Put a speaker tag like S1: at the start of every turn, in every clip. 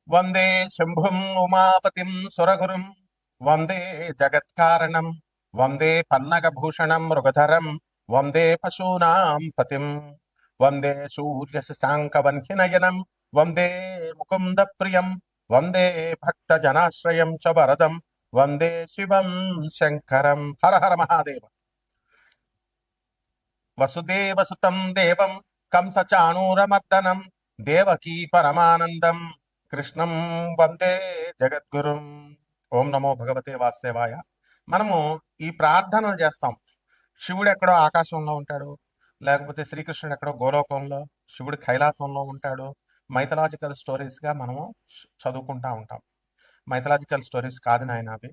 S1: వందే శంభుం ఉమాపతిం సురగురుం వందే జగత్కారణం వందే పన్నగభూషణం మృగధరం వందే పశూనాం పతిం వందే సూర్యశశాంకవన్హినయనం వందే ముకుంద ప్రియం వందే భక్తజనాశ్రయం చ వరదం వందే శివం శంకరం. హర హర మహాదేవ. వసుదేవసుతం దేవం కంసచాణూరమర్దనం దేవకీ పరమానందం కృష్ణం వందే జగద్గురుం. ఓం నమో భగవతే వాసుదేవాయ. మనము ఈ ప్రార్థనలు చేస్తాం. శివుడు ఎక్కడో ఆకాశంలో ఉంటాడు, లేకపోతే శ్రీకృష్ణుడు ఎక్కడో గోలోకంలో, శివుడు కైలాసంలో ఉంటాడు. మైథలాజికల్ స్టోరీస్గా మనము చదువుకుంటా ఉంటాం. మైథలాజికల్ స్టోరీస్ కాదు నాయన అవి.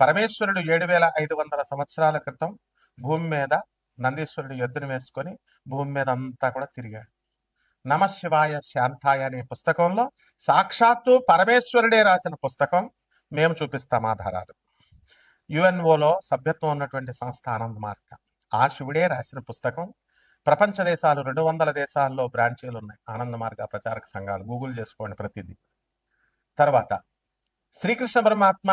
S1: పరమేశ్వరుడు 7500 సంవత్సరాల క్రితం భూమి మీద నందీశ్వరుడు ఎద్దును వేసుకొని భూమి మీద అంతా కూడా తిరిగాడు. నమశివాయ శాంతాయ అనే పుస్తకంలో సాక్షాత్తు పరమేశ్వరుడే రాసిన పుస్తకం. మేము చూపిస్తాం ఆధారాలు. యుఎన్ఓలో సభ్యత్వం ఉన్నటువంటి సంస్థ ఆనంద్ మార్గ, ఆ శివుడే రాసిన పుస్తకం. ప్రపంచ దేశాలు 200 దేశాల్లో బ్రాంచీలు ఉన్నాయి ఆనంద మార్గ ప్రచారక సంఘాలు. గూగుల్ చేసుకోండి ప్రతిదీ. తర్వాత శ్రీకృష్ణ పరమాత్మ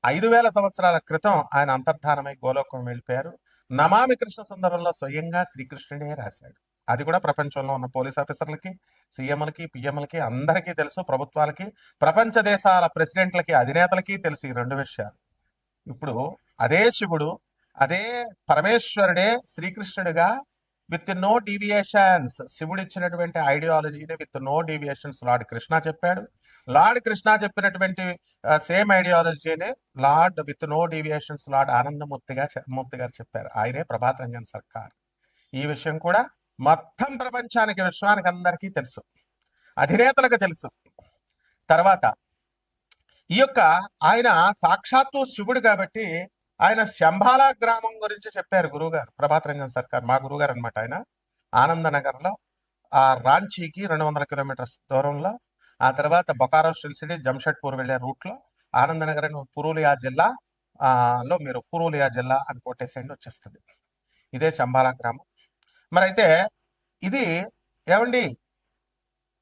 S1: 5000 సంవత్సరాల క్రితం ఆయన అంతర్ధానమై గోలోకం వెళ్ళిపోయారు. నమామి కృష్ణ సుందరంలో స్వయంగా శ్రీకృష్ణుడే రాశాడు. అది కూడా ప్రపంచంలో ఉన్న పోలీస్ ఆఫీసర్లకి, సీఎంలకి, పిఎంలకి అందరికీ తెలుసు. ప్రభుత్వాలకి, ప్రపంచ దేశాల ప్రెసిడెంట్లకి, అధినేతలకి తెలుసు ఈ 2 విషయాలు. ఇప్పుడు అదే శివుడు, అదే పరమేశ్వరుడే శ్రీకృష్ణుడిగా విత్ నో డీవియేషన్స్, శివుడు ఇచ్చినటువంటి ఐడియాలజీని with no deviations Lord Krishna చెప్పాడు. లార్డ్ కృష్ణ చెప్పినటువంటి సేమ్ ఐడియాలజీని Lord with no deviations Lord Anandamurti garu చెప్పారు. ఆయనే ప్రభాత్ రంజన్ సర్కార్. ఈ విషయం కూడా మొత్తం ప్రపంచానికి, విశ్వానికి అందరికీ తెలుసు, అధినేతలకు తెలుసు. తర్వాత ఈ యొక్క ఆయన సాక్షాత్తు శివుడు కాబట్టి ఆయన శంబాలా గ్రామం గురించి చెప్పారు గురువుగారు, ప్రభాత్ రంజన్ సర్కార్ మా గురువుగారు అనమాట. ఆయన ఆనందనగర్లో, ఆ రాంచీకి 200 కిలోమీటర్స్ దూరంలో, ఆ తర్వాత బొకారో సిటీ జంషెడ్పూర్ వెళ్ళే రూట్లో ఆనందనగర్ పురూలియా జిల్లా లో మీరు పురూలియా జిల్లా అని కొట్టేసేయండి, వచ్చేస్తుంది. ఇదే శంబాలా గ్రామం. మరి అయితే ఇది ఏమండి,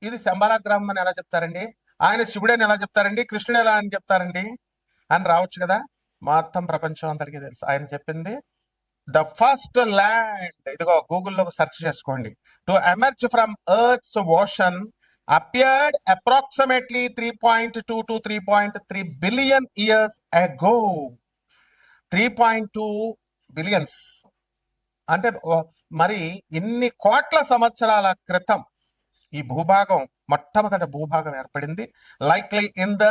S1: ఇది శంబాలా గ్రామం అని ఎలా చెప్తారండి? ఆయన శివుడని ఎలా చెప్తారండి? కృష్ణుడు ఎలా అని చెప్తారండి అని రావచ్చు కదా. మొత్తం ప్రపంచం అందరికీ తెలుసు ఆయన చెప్పింది. ద ఫస్ట్ ల్యాండ్, ఇదిగో గూగుల్లో సెర్చ్ చేసుకోండి, to emerge from earth's ocean appeared approximately 3.2 to 3.3 billion years ago. 3.2 billions అంటే మరి ఇన్ని కోట్ల సంవత్సరాల క్రితం ఈ భూభాగం, మొట్టమొదటి భూభాగం ఏర్పడింది. Likely in the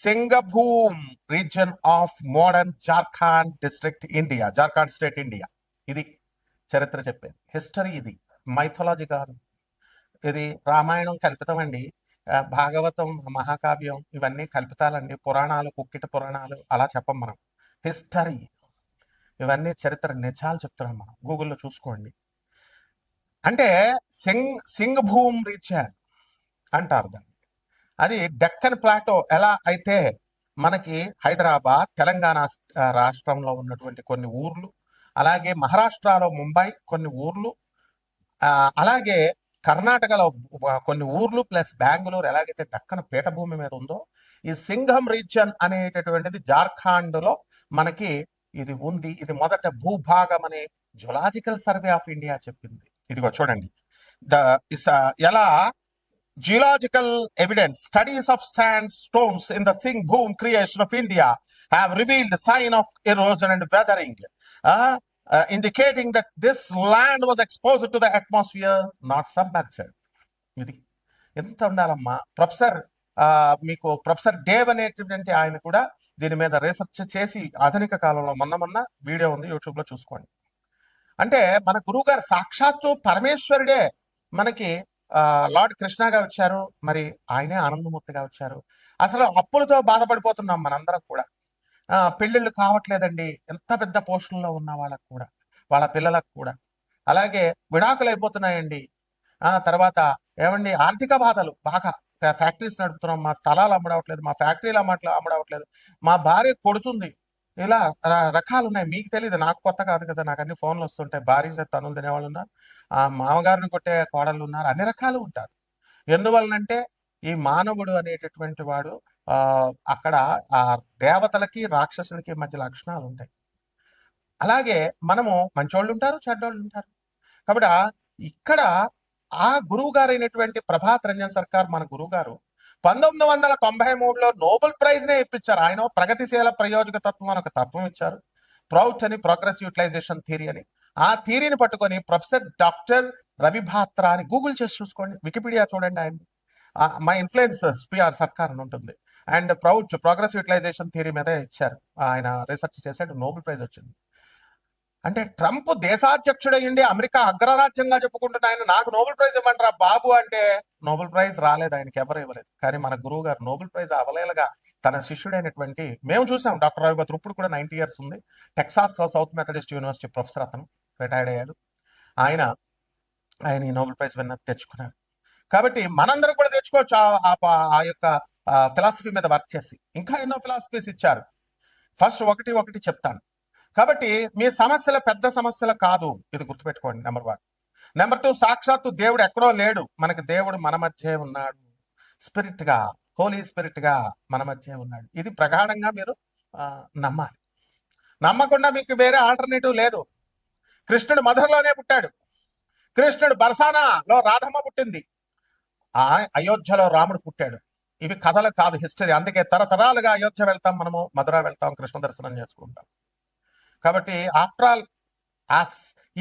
S1: Singhbhum region of modern Jharkhand district India, Jharkhand state India. ఇది చరిత్ర చెప్పేది, హిస్టరీ. ఇది మైథాలజీ కాదు. ఇది రామాయణం కల్పితం అండి, భాగవతం మహాకావ్యం ఇవన్నీ కల్పితాలండి, పురాణాలు కుక్కిట పురాణాలు అలా చెప్పం మనం. హిస్టరీ ఇవన్నీ చరిత్ర నిజాలు చెప్తున్నాం మనం. గూగుల్లో చూసుకోండి. అంటే సింగ్ భూమ్ రీజియన్ అంటారు దాన్ని. అది డెక్కన్ ప్లాటో ఎలా అయితే మనకి హైదరాబాద్, తెలంగాణ రాష్ట్రంలో ఉన్నటువంటి కొన్ని ఊర్లు, అలాగే మహారాష్ట్రలో ముంబై కొన్ని ఊర్లు, అలాగే కర్ణాటకలో కొన్ని ఊర్లు ప్లస్ బెంగళూరు ఎలాగైతే దక్కన పీఠభూమి మీద ఉందో, ఈ సింఘం రీజియన్ అనేటటువంటిది జార్ఖండ్లో మనకి ఇది ఉంది. ఇది మొదట భూభాగం అని జులాజికల్ సర్వే ఆఫ్ ఇండియా చెప్పింది. ఇదిగో చూడండి, ఎలా geological evidence studies of sandstones in the Singhbhum craton of India have revealed sign of erosion and weathering, indicating that this land was exposed to the atmosphere, not submerged. ఇది ఎంత ఉండాలమ్మా. మీకు professor Dave అనేటువంటి ఆయన కూడా దీని మీద research చేసి ఆధునిక కాలంలో మొన్న వీడియో ఉంది, యూట్యూబ్లో చూసుకోండి. అంటే మన గురువు గారు సాక్షాత్తు పరమేశ్వరుడే మనకి లార్డ్ కృష్ణగా వచ్చారు, మరి ఆయనే ఆనందమూర్తిగా వచ్చారు. అసలు అప్పులతో బాధపడిపోతున్నాం మనందరం కూడా. పెళ్ళిళ్ళు కావట్లేదండి, ఎంత పెద్ద పోస్టుల్లో ఉన్న వాళ్ళకు కూడా, వాళ్ళ పిల్లలకు కూడా. అలాగే విడాకులు అయిపోతున్నాయండి. తర్వాత ఏమండి, ఆర్థిక బాధలు బాగా. ఫ్యాక్టరీస్ నడుపుతున్నాం, మా స్థలాలు అమ్మడవట్లేదు, మా ఫ్యాక్టరీలు అమ్మడవట్లేదు, మా భార్య కొడుతుంది. ఇలా రకాలు ఉన్నాయి. మీకు తెలియదు, నాకు కొత్త కాదు కదా, నాకు అన్ని ఫోన్లు వస్తుంటాయి. భార్య తనులు తినేవాళ్ళు ఉన్నారు, మామగారిని కొట్టే కోడళ్ళు ఉన్నారు, అన్ని రకాలు ఉంటారు. ఎందువలనంటే ఈ మానవుడు అనేటటువంటి వాడు అక్కడ ఆ దేవతలకి రాక్షసులకి మధ్య లక్షణాలు ఉంటాయి. అలాగే మనము మంచోళ్ళు ఉంటారు, చెడ్డోళ్ళు ఉంటారు. కాబట్టి ఇక్కడ ఆ గురువు గారైనటువంటి ప్రభాత్ రంజన్ సర్కార్ మన గురువు గారు 1993లో నోబెల్ ప్రైజ్ నే ఇప్పించారు. ఆయన ప్రగతిశీల ప్రయోజక తత్వం అని ఒక తత్వం ఇచ్చారు. ప్రౌట్ అని ప్రోగ్రెస్ యూటిలైజేషన్ థియరీ అని. ఆ థియరీని పట్టుకొని ప్రొఫెసర్ డాక్టర్ రవి భాత్రా అని గూగుల్ చేసి చూసుకోండి, వికీపీడియా చూడండి, ఆయన మై ఇన్ఫ్లుయెన్సర్స్ పిఆర్ సర్కార్ అని ఉంటుంది. And PROUT progress utilisation theory మీద ఇచ్చారు. ఆయన రీసెర్చ్ చేశాడు, నోబెల్ ప్రైజ్ వచ్చింది. అంటే ట్రంప్ దేశాధ్యక్షుడయ్యండి అమెరికా అగ్రరాజ్యంగా చెప్పుకుంటున్న ఆయన నాకు నోబెల్ ప్రైజ్ ఇవ్వంటారా బాబు అంటే నోబెల్ ప్రైజ్ రాలేదు, ఆయనకి ఎవరు ఇవ్వలేదు. కానీ మన గురువు గారు నోబెల్ ప్రైజ్ అవలేలగా తన శిష్యుడైనటువంటి మేము చూసాం. డాక్టర్ రవి భాత్రా ఇప్పుడు కూడా 90 years ఉంది. Texas south Methodist university professor, అతను రిటైర్డ్ అయ్యాడు. ఆయన ఈ నోబెల్ ప్రైజ్ విన్నర్ తెచ్చుకున్నారు. కాబట్టి మనందరం కూడా తెచ్చుకోవచ్చు ఆ యొక్క ఫిలాసఫీ మీద వర్క్ చేసి. ఇంకా ఎన్నో ఫిలాసఫీస్ ఇచ్చారు. ఫస్ట్ ఒకటి చెప్తాను. కాబట్టి మీ సమస్యల పెద్ద సమస్యలు కాదు, ఇది గుర్తుపెట్టుకోండి. నెంబర్ 1. నెంబర్ 2, సాక్షాత్తు దేవుడు ఎక్కడో లేడు, మనకి దేవుడు మన మధ్య ఉన్నాడు. స్పిరిట్ గా, హోలీ స్పిరిట్ గా మన మధ్య ఉన్నాడు. ఇది ప్రగాఢంగా మీరు నమ్మాలి. నమ్మకుండా మీకు వేరే ఆల్టర్నేటివ్ లేదు. కృష్ణుడు మధురలోనే పుట్టాడు. కృష్ణుడు బర్సానాలో రాధమ్మ పుట్టింది. అయోధ్యలో రాముడు పుట్టాడు. ఇవి కథలు కాదు, హిస్టరీ. అందుకే తరతరాలుగా అయోధ్య వెళ్తాం, మనము మధుర వెళ్తాం, కృష్ణ దర్శనం చేసుకుంటాం. కాబట్టి ఆఫ్టర్ ఆల్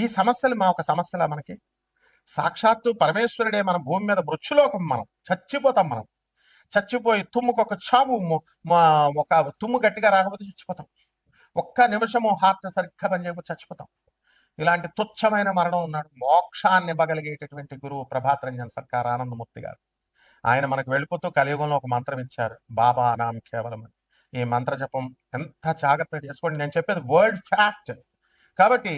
S1: ఈ సమస్యలు ఒక సమస్యలా మనకి? సాక్షాత్తు పరమేశ్వరుడే మన భూమి మీద మృత్యులోకం. మనం చచ్చిపోతాం. మనం చచ్చిపోయి తుమ్ముకొక చావు, ఒక తుమ్ము గట్టిగా రాకపోతే చచ్చిపోతాం. ఒక్క నిమిషము హార్ట్ సరిగ్గా పనిచేయకపోతే చచ్చిపోతాం. ఇలాంటి తుచ్చమైన మరణం ఉన్నాడు. మోక్షాన్ని ఇవ్వగలిగేటటువంటి గురువు ప్రభాత్ రంజన్ సర్కార్ ఆనందమూర్తి గారు. ఆయన మనకు వెళ్ళిపోతూ కలియుగంలో ఒక మంత్రం ఇచ్చారు, బాబా నామ్ కేవలం. ఈ మంత్ర జపం ఎంత జాగ్రత్తగా చేసుకోండి. నేను చెప్పేది వరల్డ్ ఫ్యాక్ట్. కాబట్టి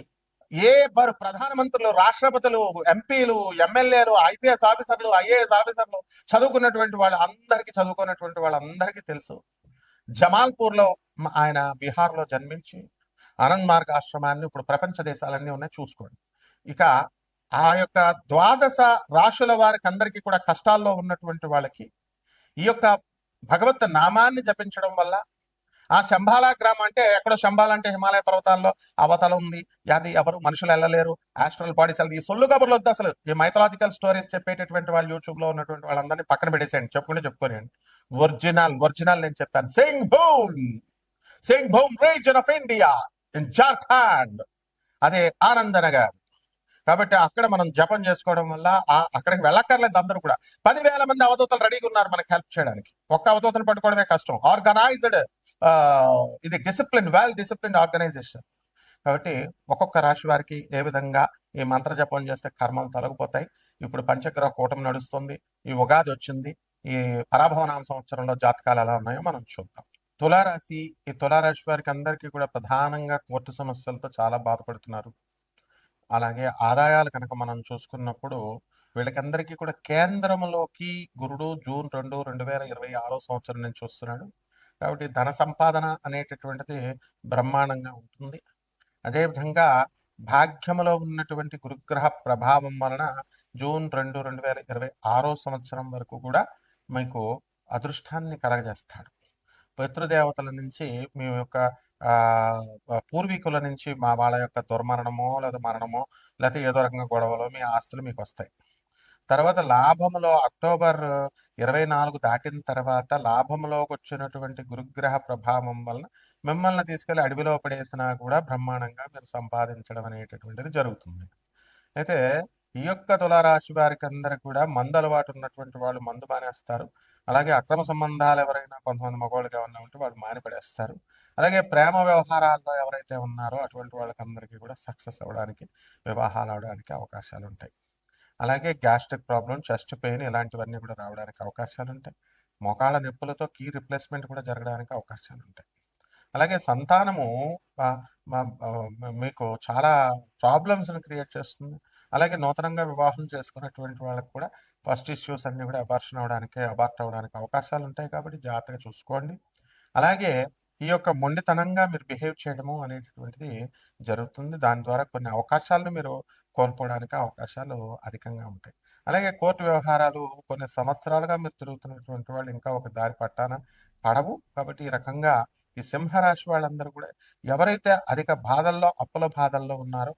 S1: వారు ప్రధానమంత్రులు, రాష్ట్రపతులు, ఎంపీలు, ఎమ్మెల్యేలు, ఐపీఎస్ ఆఫీసర్లు, ఐఏఎస్ ఆఫీసర్లు, చదువుకున్నటువంటి వాళ్ళందరికీ తెలుసు. జమాల్పూర్లో ఆయన బీహార్లో జన్మించి ఆనంద్ మార్గ్ ఆశ్రమాన్ని ఇప్పుడు ప్రపంచ దేశాలన్నీ ఉన్నాయి, చూసుకోండి. ఇక ఆ యొక్క 12 రాశుల వారికి అందరికీ కూడా కష్టాల్లో ఉన్నటువంటి వాళ్ళకి ఈ యొక్క భగవత్ నామాన్ని జపించడం వల్ల ఆ శంబాలా గ్రామం, అంటే ఎక్కడో శంబాలా అంటే హిమాలయ పర్వతాల్లో అవతల ఉంది, అది ఎవరు మనుషులు వెళ్ళలేరు, ఆస్ట్రల్ బాడీస్ ఈ సొల్లు కబుర్లు వద్దు. అసలు ఈ మైథలాజికల్ స్టోరీస్ చెప్పేటటువంటి వాళ్ళు యూట్యూబ్ లో ఉన్నటువంటి వాళ్ళందరినీ పక్కన పెట్టేసేయండి, చెప్పుకోనియండి. ఒరిజినల్ నేను చెప్పాను. Singh boom reason of India in Jharkhand, అదే ఆనందనగర్. కాబట్టి అక్కడ మనం జపం చేసుకోవడం వల్ల అక్కడికి వెళ్ళక్కర్లేదు. అందరూ కూడా 10,000 మంది అవధూతలు రెడీగా ఉన్నారు మనకి హెల్ప్ చేయడానికి. ఒక్క అవధూతను పట్టుకోవడమే కష్టం. ఆర్గనైజ్డ్, ఇది డిసిప్లిన్, వెల్ డిసిప్లిన్ ఆర్గనైజేషన్. కాబట్టి ఒక్కొక్క రాశి వారికి ఏ విధంగా ఈ మంత్ర జపం చేస్తే కర్మలు తొలగిపోతాయి. ఇప్పుడు పంచగ్రహ కూటమి నడుస్తుంది, ఈ ఉగాది వచ్చింది. ఈ పరాభవనామ సంవత్సరంలో జాతకాలు ఎలా ఉన్నాయో మనం చూద్దాం. తులారాశి, ఈ తులారాశి వారికి అందరికీ కూడా ప్రధానంగా కోర్టు సమస్యలతో చాలా బాధపడుతున్నారు. అలాగే ఆదాయాలు కనుక మనం చూసుకున్నప్పుడు వీళ్ళకందరికీ కూడా కేంద్రంలోకి గురుడు జూన్ 2, 2026 సంవత్సరం నుంచి వస్తున్నాడు. కాబట్టి ధన సంపాదన అనేటటువంటిది బ్రహ్మాండంగా ఉంటుంది. అదేవిధంగా భాగ్యములో ఉన్నటువంటి గురుగ్రహ ప్రభావం వలన జూన్ 2, 2026 సంవత్సరం వరకు కూడా మీకు అదృష్టాన్ని కలగజేస్తాడు. పితృదేవతల నుంచి మీ యొక్క పూర్వీకుల నుంచి వాళ్ళ యొక్క దుర్మరణమో లేదా మరణమో లేకపోతే ఏదో రకంగా గొడవలో మీ ఆస్తులు మీకు వస్తాయి. తర్వాత లాభములో అక్టోబర్ 24 దాటిన తర్వాత లాభంలోకి వచ్చినటువంటి గురుగ్రహ ప్రభావం వలన మిమ్మల్ని తీసుకెళ్లి అడవిలో పడేసినా కూడా బ్రహ్మాండంగా మీరు సంపాదించడం అనేటటువంటిది జరుగుతుంది. అయితే ఈ యొక్క తులారాశి వారికి అందరికి కూడా మందు అలవాటు ఉన్నటువంటి వాళ్ళు మందు మానేస్తారు. అలాగే అక్రమ సంబంధాలు ఎవరైనా కొంతమంది మగవాళ్ళుగా ఉన్నా ఉంటే వాళ్ళు మానిపడేస్తారు. అలాగే ప్రేమ వ్యవహారాల్లో ఎవరైతే ఉన్నారో అటువంటి వాళ్ళకందరికీ కూడా సక్సెస్ అవ్వడానికి, వివాహాలు అవడానికి అవకాశాలు ఉంటాయి. అలాగే గ్యాస్ట్రిక్ ప్రాబ్లం, చెస్ట్ పెయిన్ ఇలాంటివన్నీ కూడా రావడానికి అవకాశాలు ఉంటాయి. మోకాళ్ళ నొప్పులతో కీ రిప్లేస్మెంట్ కూడా జరగడానికి అవకాశాలు ఉంటాయి. అలాగే సంతానము మీకు చాలా ప్రాబ్లమ్స్ని క్రియేట్ చేస్తుంది. అలాగే నూతనంగా వివాహం చేసుకున్నటువంటి వాళ్ళకి కూడా ఫస్ట్ ఇష్యూస్ అన్నీ కూడా అబార్ట్ అవ్వడానికి అవకాశాలు ఉంటాయి. కాబట్టి జాగ్రత్తగా చూసుకోండి. అలాగే ఈ యొక్క మొండితనంగా మీరు బిహేవ్ చేయడము అనేటటువంటిది జరుగుతుంది. దాని ద్వారా కొన్ని అవకాశాలను మీరు కోల్పోవడానికి అవకాశాలు అధికంగా ఉంటాయి. అలాగే కోర్టు వ్యవహారాలు కొన్ని సంవత్సరాలుగా మీరు తిరుగుతున్నటువంటి వాళ్ళు ఇంకా ఒక దారి పట్టాన పడవు. కాబట్టి ఈ రకంగా ఈ సింహరాశి వాళ్ళందరూ కూడా ఎవరైతే అధిక బాధల్లో, అప్పుల బాధల్లో ఉన్నారో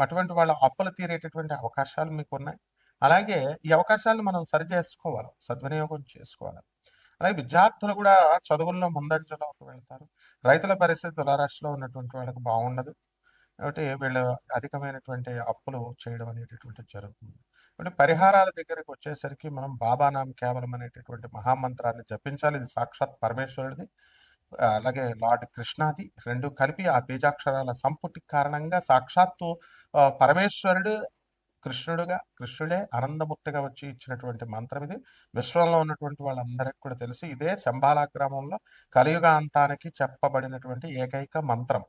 S1: అటువంటి వాళ్ళ అప్పులు తీరేటటువంటి అవకాశాలు మీకున్నాయి. అలాగే ఈ అవకాశాలను మనం సరిచేసుకోవాలి, సద్వినియోగం చేసుకోవాలి. అలాగే విద్యార్థులు కూడా చదువుల్లో ముందంజలోకి వెళ్తారు. రైతుల పరిస్థితి తులారాశిలో ఉన్నటువంటి వాళ్ళకి బాగుండదు. కాబట్టి వీళ్ళు అధికమైనటువంటి అప్పులు చేయడం అనేటటువంటిది జరుగుతుంది. కాబట్టి పరిహారాల దగ్గరికి వచ్చేసరికి మనం బాబానాం కేవలం అనేటటువంటి మహామంత్రాన్ని జపించాలి. ఇది సాక్షాత్ పరమేశ్వరుడిది. అలాగే లార్డ్ కృష్ణాది. 2 కలిపి ఆ బీజాక్షరాల సంపుటి కారణంగా సాక్షాత్తు పరమేశ్వరుడు కృష్ణుడే ఆనందముక్తిగా వచ్చి ఇచ్చినటువంటి మంత్రం ఇది. విశ్వంలో ఉన్నటువంటి వాళ్ళందరికీ కూడా తెలుసు. ఇదే శంబాలా గ్రామంలో కలియుగాంతానికి చెప్పబడినటువంటి ఏకైక మంత్రం.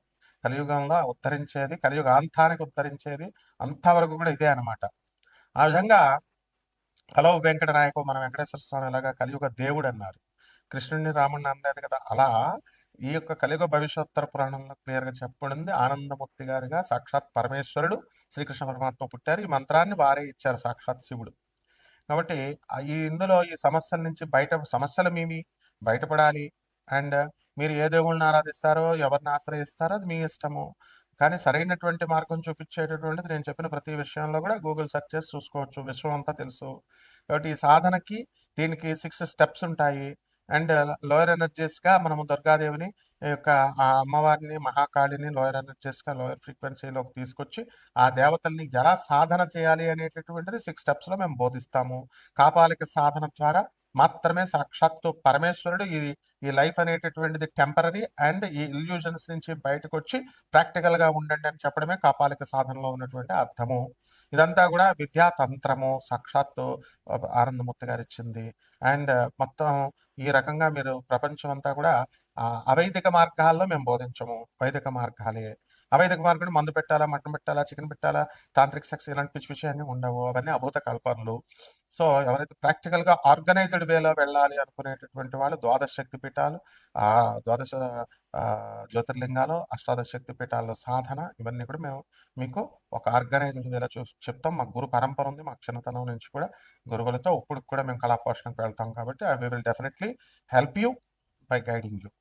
S1: కలియుగంలో ఉద్ధరించేది, కలియుగాంతానికి ఉద్ధరించేది అంతవరకు కూడా ఇదే అనమాట. ఆ విధంగా హలో వెంకటనాయకు మన వెంకటేశ్వర స్వామి లాగా కలియుగ దేవుడు అన్నారు. కృష్ణుడిని రాముడిని అనలేదు కదా. అలా ఈ యొక్క కలియుగ భవిష్యోత్తర పురాణంలో క్లియర్గా చెప్పబడింది. ఆనందమూర్తి గారిగా సాక్షాత్ పరమేశ్వరుడు శ్రీకృష్ణ పరమాత్మ పుట్టారు. ఈ మంత్రాన్ని వారే ఇచ్చారు, సాక్షాత్ శివుడు. కాబట్టి ఇందులో ఈ సమస్యల నుంచి సమస్యలు మీవి బయటపడాలి. అండ్ మీరు ఏ దేవుళ్ళని ఆరాధిస్తారో, ఎవరిని ఆశ్రయిస్తారో అది మీ ఇష్టము. కానీ సరైనటువంటి మార్గం చూపించేటటువంటిది నేను చెప్పిన ప్రతి విషయంలో కూడా గూగుల్ సెర్చ్ చేసి చూసుకోవచ్చు. విశ్వం అంతా తెలుసు. కాబట్టి ఈ సాధనకి దీనికి 6 స్టెప్స్ ఉంటాయి. అండ్ లోయర్ ఎనర్జీస్గా మనము దుర్గాదేవిని యొక్క ఆ అమ్మవారిని, మహాకాళిని లోయర్ ఎనర్జీస్గా లోయర్ ఫ్రీక్వెన్సీలోకి తీసుకొచ్చి ఆ దేవతల్ని ఎలా సాధన చేయాలి అనేటటువంటిది 6 స్టెప్స్లో మేము బోధిస్తాము. కాపాలిక సాధన ద్వారా మాత్రమే సాక్షాత్తు పరమేశ్వరుడు ఈ లైఫ్ అనేటటువంటిది టెంపరరీ అండ్ ఈ ఇల్యూజన్స్ నుంచి బయటకు వచ్చి ప్రాక్టికల్గా ఉండండి అని చెప్పడమే కాపాలిక సాధనలో ఉన్నటువంటి అర్థము. ఇదంతా కూడా విద్యా తంత్రము సాక్షాత్తు ఆనందమూర్తి గారు ఇచ్చింది. అండ్ మొత్తం ఈ రకంగా మీరు ప్రపంచం అంతా కూడా అవైదిక మార్గాల్లో మేము బోధించము, వైదిక మార్గాలే. అవైదిక మార్గం మందు పెట్టాలా, మటన్ పెట్టాలా, చికెన్ పెట్టాలా, తాంత్రిక సెక్స్ ఇలాంటి పిచ్చి విషయాన్ని ఉండవు. అవన్నీ అభూత కల్పనలు. సో ఎవరైతే ప్రాక్టికల్గా ఆర్గనైజ్డ్ వేలో వెళ్ళాలి అనుకునేటటువంటి వాళ్ళు ద్వాదశ శక్తి పీఠాలు, ద్వాదశ జ్యోతిర్లింగాలు, అష్టాదశ శక్తి పీఠాల్లో సాధన, ఇవన్నీ కూడా మేము మీకు ఒక ఆర్గనైజ్డ్ వేలో చెప్తాం. మాకు గురు పరంపర ఉంది. మాకు చిన్నతనం నుంచి కూడా గురువులతో ఇప్పుడు కూడా మేము కళాపోషణకు వెళ్తాం. కాబట్టి I will definitely help you by guiding you.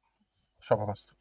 S1: Subhamastu.